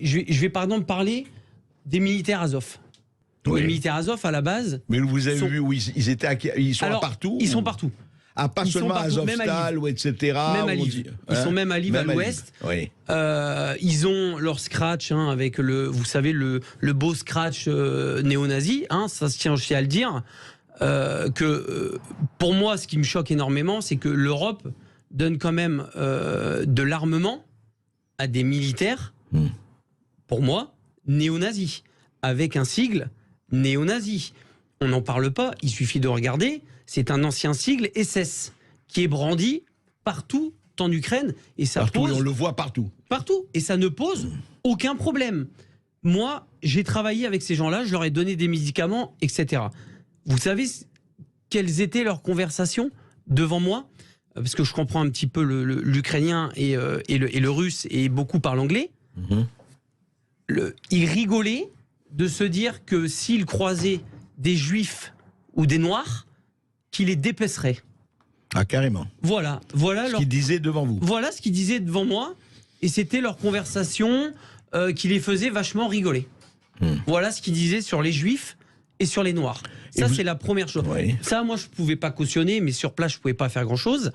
Je vais par exemple parler des militaires Azov. Oui. Les militaires Azov, à la base... Mais vous avez vu où ils sont Alors, partout? Ils sont partout. Ah, pas Ils seulement sont à partout, même à Azovstal, ou etc. Même à où on Lviv. dit- Ils sont même à Lviv, à Même l'ouest. Oui. Ils ont leur scratch avec vous savez, le beau scratch néo-nazi. Ça se tient aussi à le dire. Pour moi, ce qui me choque énormément, c'est que l'Europe donne quand même de l'armement à des militaires, pour moi, néo-nazis, avec un sigle néo-nazi. On n'en parle pas, il suffit de regarder. C'est un ancien sigle SS qui est brandi partout en Ukraine. Et ça Partout, pose... et on le voit partout. Partout. Et ça ne pose aucun problème. Moi, j'ai travaillé avec ces gens-là, je leur ai donné des médicaments, etc. Vous savez quelles étaient leurs conversations devant moi? Parce que je comprends un petit peu l'ukrainien et le russe, et beaucoup parlent anglais. Ils rigolaient de se dire que s'ils croisaient des juifs ou des noirs, qu'ils les dépeceraient. Ah, carrément. Voilà Ce qu'ils disaient devant vous. Voilà ce qu'ils disaient devant moi, et c'était leur conversation qui les faisait vachement rigoler. Voilà ce qu'ils disaient sur les juifs et sur les noirs. Ça, c'est la première chose. Oui. Ça, moi, je pouvais pas cautionner, mais sur place, je pouvais pas faire grand-chose.